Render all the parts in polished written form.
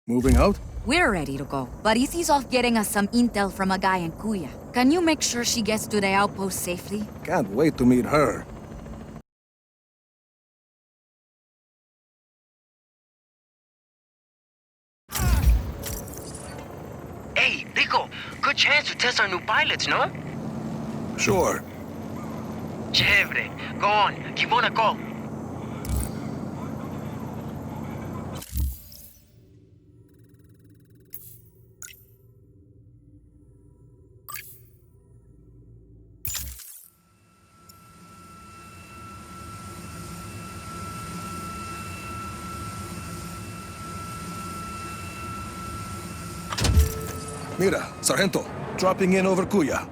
Moving out? We're ready to go, but Izzy's off getting us some intel from a guy in Kuya. Can you make sure she gets to the outpost safely? Can't wait to meet her. Hey, Rico, good chance to test our new pilots, no? Sure. Chévere. Go on, keep on a call. Mira, Sargento, dropping in over Kuya.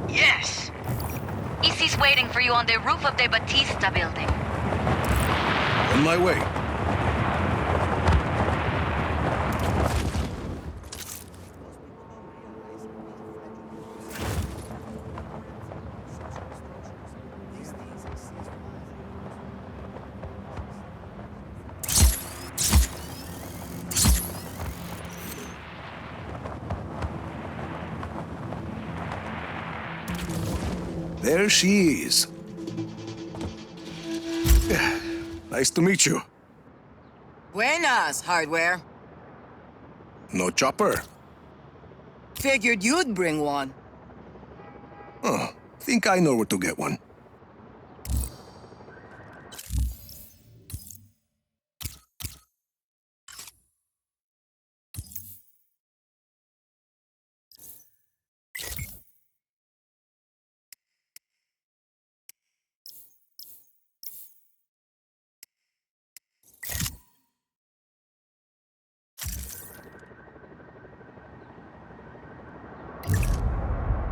Yes. Izzy's waiting for you on the roof of the Batista building. On my way. There she is. Nice to meet you. Buenas, Hardware. No chopper? Figured you'd bring one. Oh, think I know where to get one.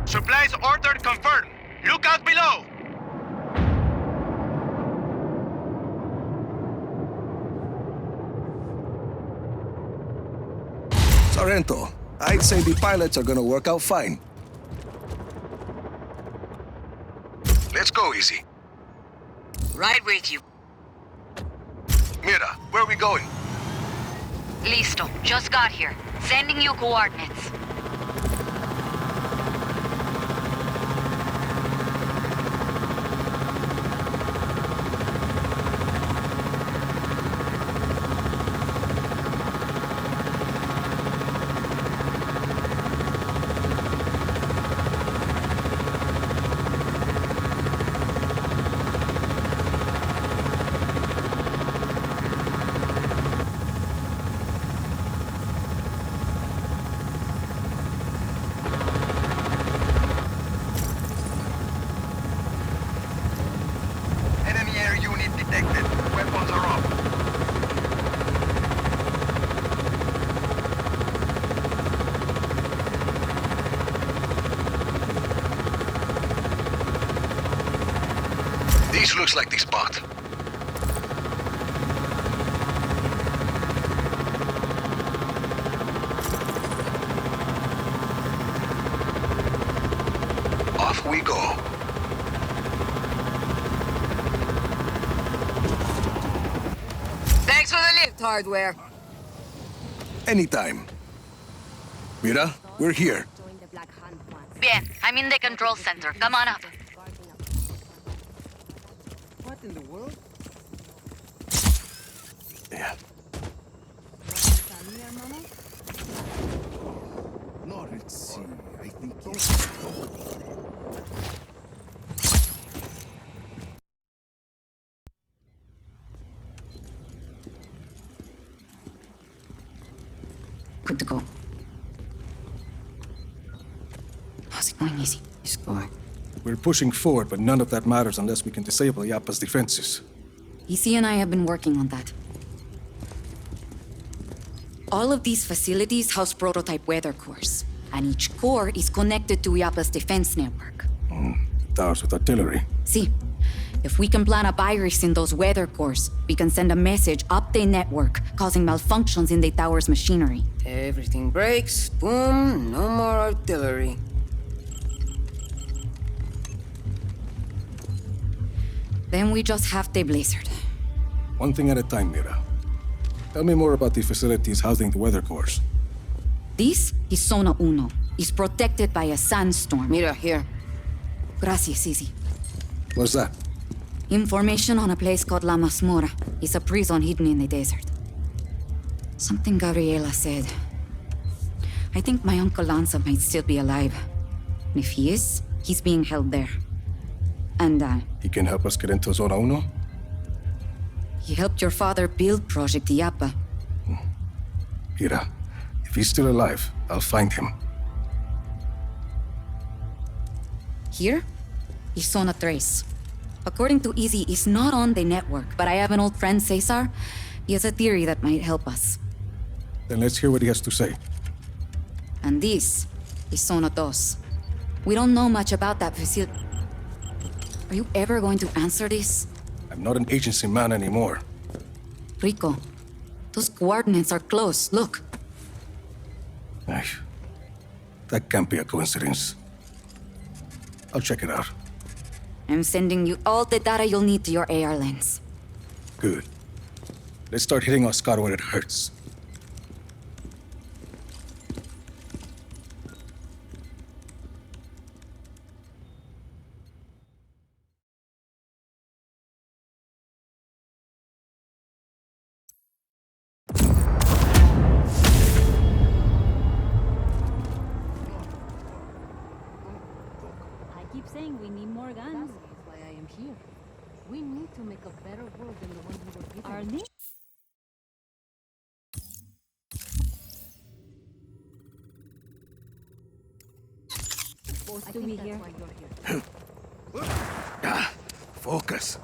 Supplies ordered confirmed. Look out below. Sargento, I'd say the pilots are gonna work out fine. Let's go, Easy. Right with you. Mira, where are we going? Listo, just got here. Sending you coordinates. Enemy air unit detected. Weapons are up. This looks like the spot. Off we go. Thanks for the lift, Hardware. Anytime. Mira, we're here. Bien, I'm in the control center. Come on up. What in the world? Yeah. No, let's see. I think Good to go. How's it going, Izzy? It's going. We're pushing forward, but none of that matters unless we can disable Yappa's defenses. Izzy and I have been working on that. All of these facilities house prototype weather cores, and each core is connected to Yappa's defense network. Towers with artillery. See, if we can plant a virus in those weather cores, we can send a message up the network, causing malfunctions in the tower's machinery. Everything breaks. Boom. No more artillery. Then we just have the blizzard. One thing at a time, Mira. Tell me more about the facilities housing the weather corps. This is Zona Uno. It's protected by a sandstorm. Mira, here. Gracias, Izzy. What's that? Information on a place called La Masmorra. It's a prison hidden in the desert. Something Gabriela said. I think my Uncle Lanza might still be alive. And if he is, he's being held there. And, He can help us get into Zona Uno? he helped your father build Project Iapa. Ira, if he's still alive, I'll find him. Here is Zona Tres. According to Izzy, it's not on the network, but I have an old friend, Cesar. He has a theory that might help us. Then let's hear what he has to say. And this is Zona Dos. We don't know much about that facility. Are you ever going to answer this? I'm not an agency man anymore. Rico, those coordinates are close. Look. Ay, that can't be a coincidence. I'll check it out. I'm sending you all the data you'll need to your AR lens. Good. Let's start hitting Oscar where it hurts. I keep saying we need more guns. That is why I am here. We need to make a better world than the one we were given. Are they? Supposed I to think be that's here. why you're here. Focus.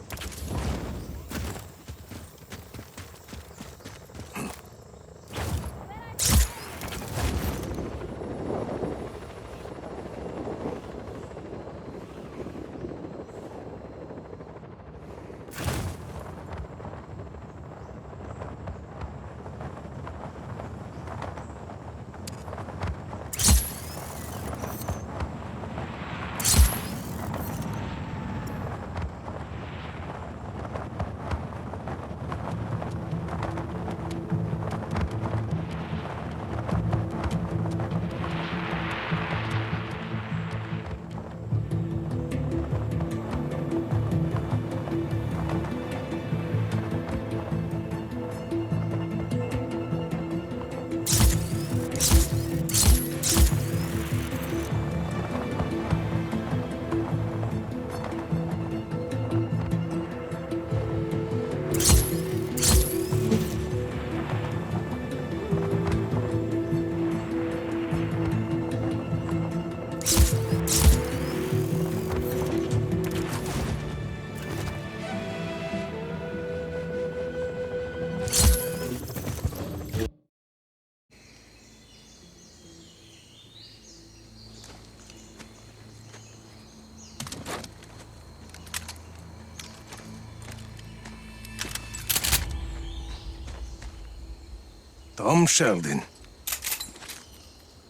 Tom Sheldon.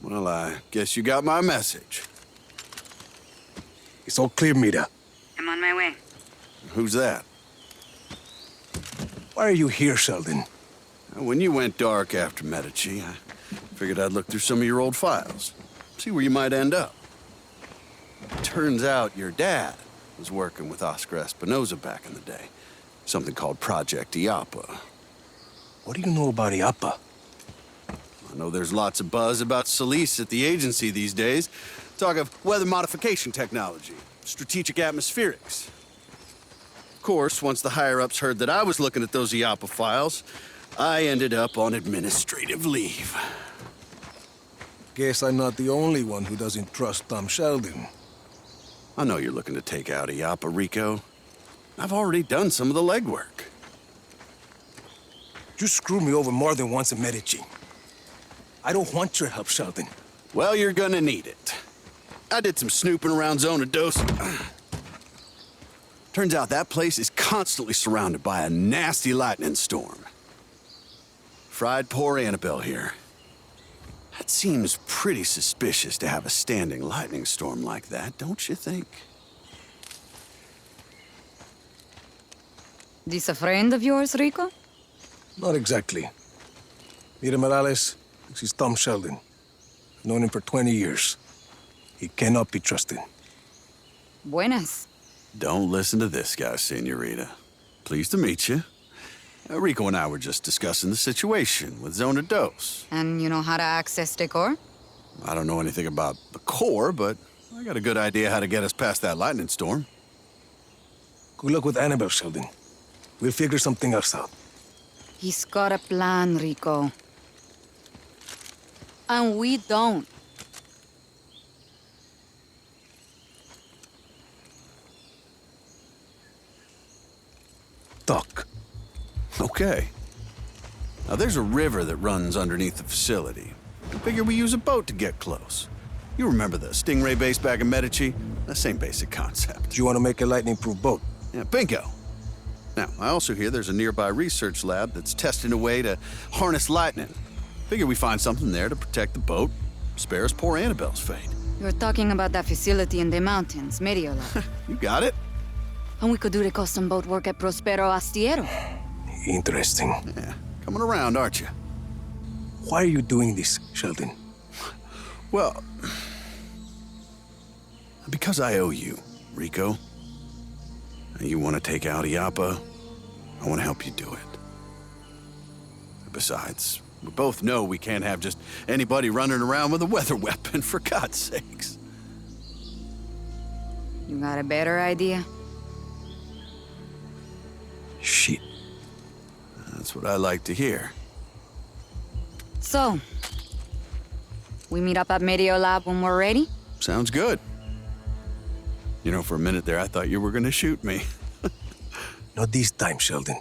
Well, I guess you got my message. It's all clear, Mira. I'm on my way. Who's that? Why are you here, Sheldon? When you went dark after Medici, I figured I'd look through some of your old files. See where you might end up. Turns out your dad was working with Oscar Espinosa back in the day. Something called Project Iapa. What do you know about Iapa? I know there's lots of buzz about Solis at the agency these days. Talk of weather modification technology, strategic atmospherics. Of course, once the higher-ups heard that I was looking at those Iapa files, I ended up on administrative leave. Guess I'm not the only one who doesn't trust Tom Sheldon. I know you're looking to take out Iapa, Rico. I've already done some of the legwork. You screwed me over more than once in Medici. I don't want your help, Sheldon. Well, you're gonna need it. I did some snooping around Zona Dos. Turns out that place is constantly surrounded by a nasty lightning storm. Fried poor Annabelle here. That seems pretty suspicious to have a standing lightning storm like that, don't you think? This a friend of yours, Rico? Not exactly. Mira Morales, this is Tom Sheldon. I've known him for 20 years. He cannot be trusted. Buenas. Don't listen to this guy, Senorita. Pleased to meet you. Rico and I were just discussing the situation with Zona Dos. And you know how to access the core? I don't know anything about the core, but I got a good idea how to get us past that lightning storm. Good luck with Annabelle, Sheldon. We'll figure something else out. He's got a plan, Rico. And we don't. Talk. Okay. Now, there's a river that runs underneath the facility. I figure we use a boat to get close. You remember the Stingray base back in Medici? The same basic concept. Do you want to make a lightning-proof boat? Yeah, bingo. Now, I also hear there's a nearby research lab that's testing a way to harness lightning. Figure we find something there to protect the boat, spare us poor Annabelle's fate. You're talking about that facility in the mountains, Mediola. You got it? And we could do the custom boat work at Prospero Astiero. Interesting. Yeah, coming around, aren't you? Why are you doing this, Sheldon? Well, because I owe you, Rico. And you want to take out Iapa, I want to help you do it. Besides, we both know we can't have just anybody running around with a weather weapon, for God's sakes. You got a better idea? Shit. That's what I like to hear. So, we meet up at Mediolab when we're ready? Sounds good. You know, for a minute there, I thought you were going to shoot me. Not this time, Sheldon.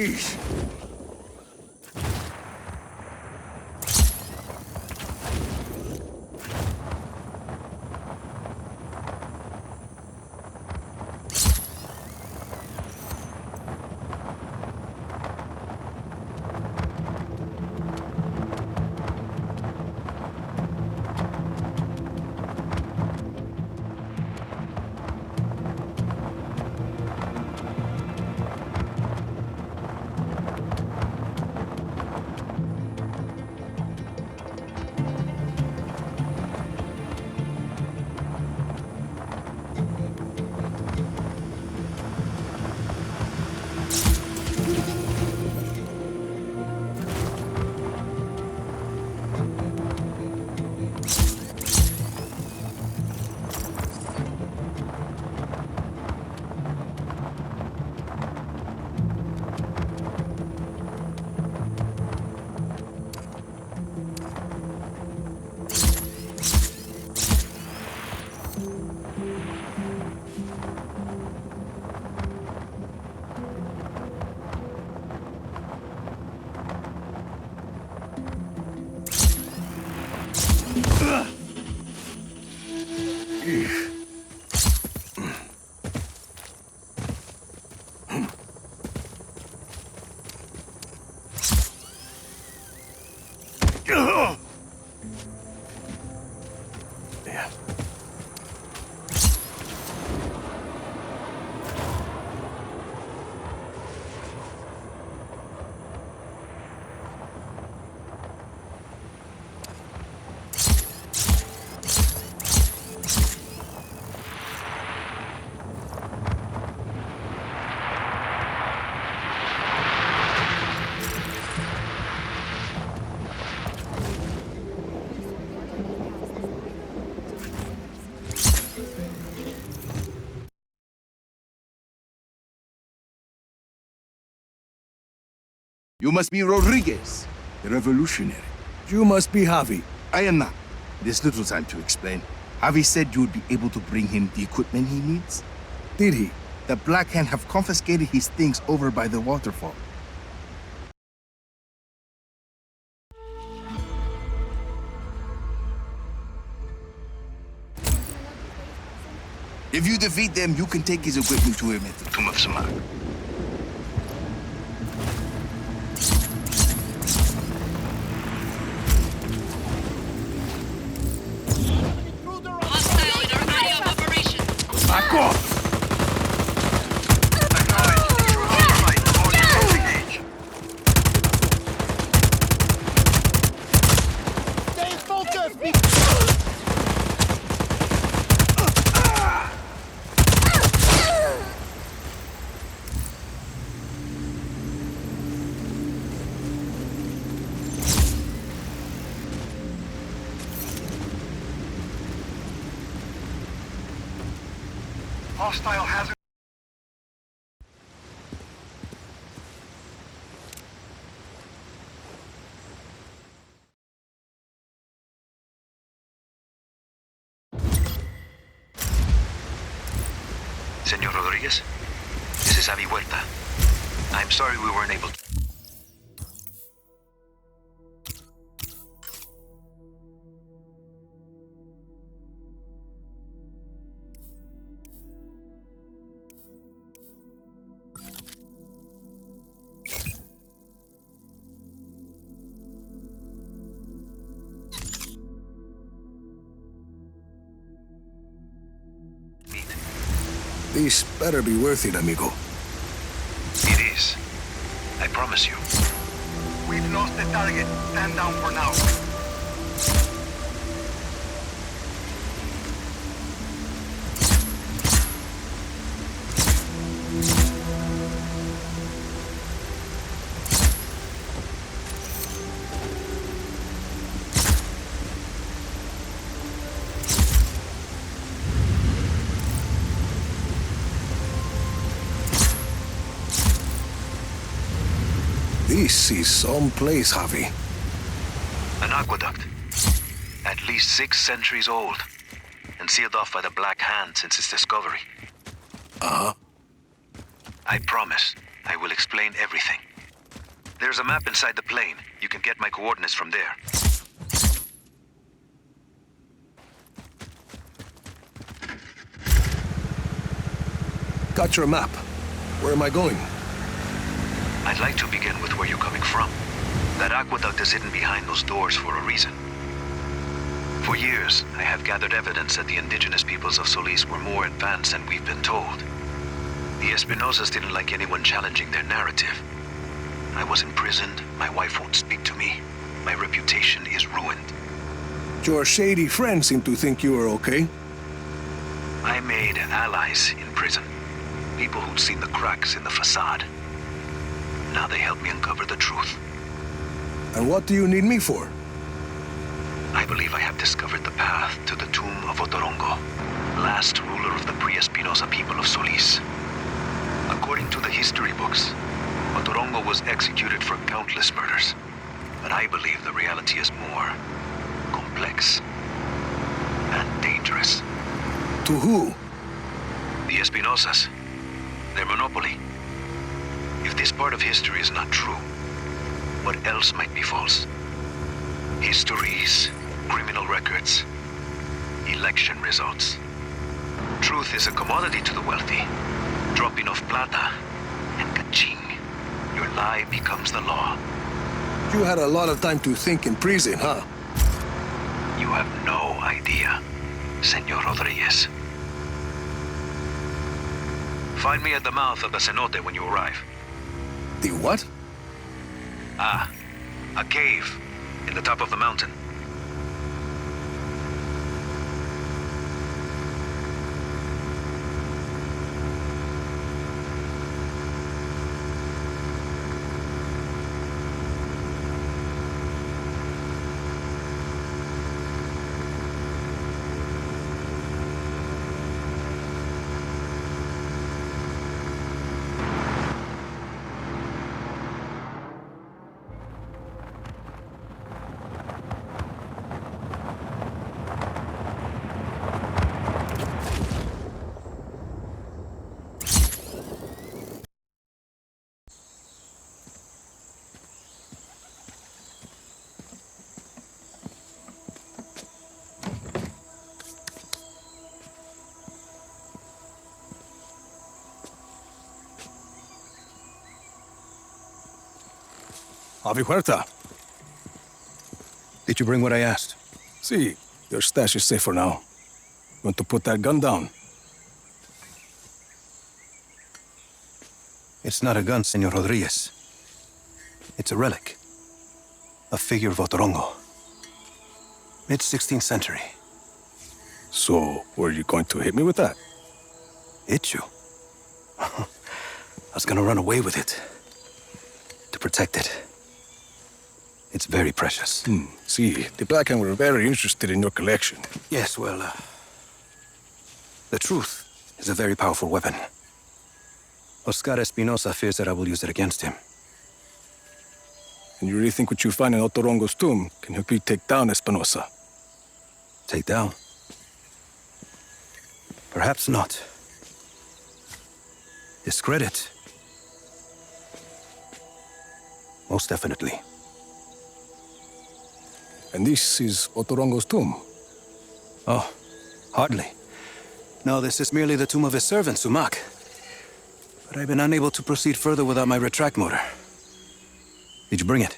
Jeez. You must be Rodriguez, the revolutionary. You must be Javi. I am not. There's little time to explain. Javi said you would be able to bring him the equipment he needs. Did he? The Black Hand have confiscated his things over by the waterfall. If you defeat them, you can take his equipment to him at the Tomb of Samar. Hostile in our area of operation. Back off! Hostile hazard. Senor Rodriguez, this is Javi Huerta. I'm sorry we weren't able to... This better be worth it, amigo. It is. I promise you. We've lost the target. Stand down for now. This is some place, Javi. An aqueduct. At least 6 centuries old. And sealed off by the Black Hand since its discovery. Uh-huh. I promise. I will explain everything. There's a map inside the plane. You can get my coordinates from there. Got your map. Where am I going? I'd like to begin with where you're coming from. That aqueduct is hidden behind those doors for a reason. For years, I have gathered evidence that the indigenous peoples of Solis were more advanced than we've been told. The Espinosas didn't like anyone challenging their narrative. I was imprisoned, my wife won't speak to me, my reputation is ruined. Your shady friends seem to think you are okay. I made allies in prison. People who'd seen the cracks in the facade. Now they help me uncover the truth. And what do you need me for? I believe I have discovered the path to the tomb of Otorongo, last ruler of the pre-Espinosa people of Solis. According to the history books, Otorongo was executed for countless murders. But I believe the reality is more complex and dangerous. To who? The Espinosas. Their monopoly. If this part of history is not true, what else might be false? Histories, criminal records, election results. Truth is a commodity to the wealthy. Drop enough plata, and ka-ching, your lie becomes the law. You had a lot of time to think in prison, huh? You have no idea, Senor Rodriguez. Find me at the mouth of the cenote when you arrive. The what? Ah, a cave in the top of the mountain. Avi Huerta. Did you bring what I asked? See, your stash is safe for now. Want to put that gun down? It's not a gun, Senor Rodriguez. It's a relic. A figure of Otorongo. Mid-16th century. So, were you going to hit me with that? Hit you? I was gonna run away with it. To protect it. It's very precious. See, the Blackhand were very interested in your collection. Yes, well, the truth is a very powerful weapon. Oscar Espinosa fears that I will use it against him. And you really think what you find in Otorongo's tomb can help you take down Espinosa? Take down? Perhaps not. Discredit? Most definitely. And this is Otorongo's tomb? Oh, hardly. No, this is merely the tomb of his servant, Sumac. But I've been unable to proceed further without my retract motor. Did you bring it?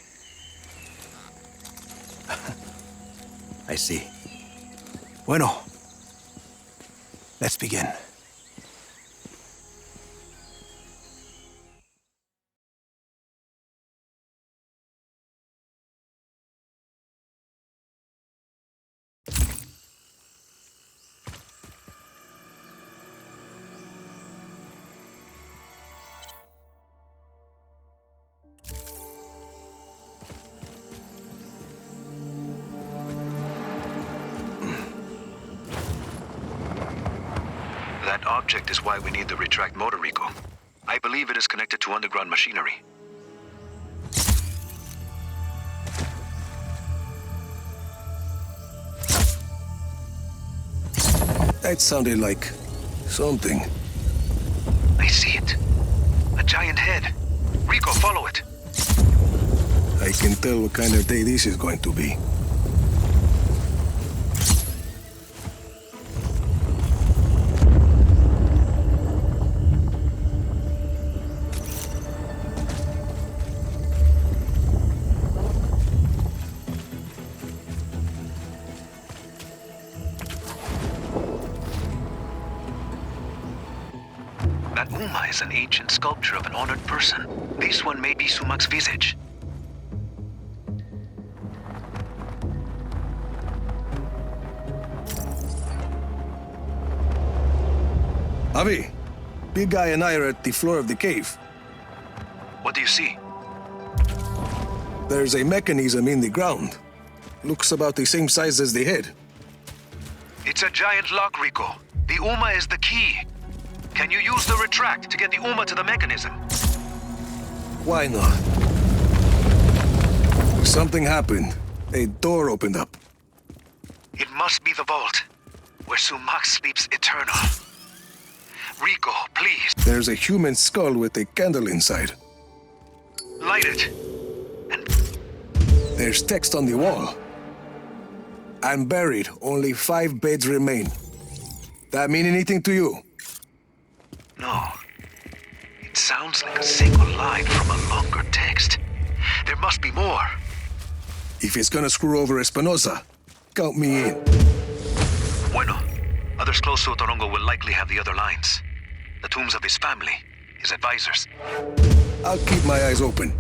I see. Bueno. Let's begin. That object is why we need the retract motor, Rico. I believe it is connected to underground machinery. That sounded like something. I see it. A giant head. Rico, follow it. I can tell what kind of day this is going to be. That Uma is an ancient sculpture of an honored person. This one may be Sumac's visage. Avi, big guy and I are at the floor of the cave. What do you see? There's a mechanism in the ground. Looks about the same size as the head. It's a giant lock, Rico. The Uma is the key. Can you use the retract to get the Uma to the mechanism? Why not? Something happened. A door opened up. It must be the vault, where Sumac sleeps eternal. Rico, please, There's a human skull with a candle inside. light it. And There's text on the wall. I'm buried. Only 5 beds remain. That mean anything to you? no. It sounds like a single line from a longer text. There must be more. If it's gonna screw over Espinosa, count me in. Bueno. Others close to Otorongo will likely have the other lines. The tombs of his family, his advisors. I'll keep my eyes open.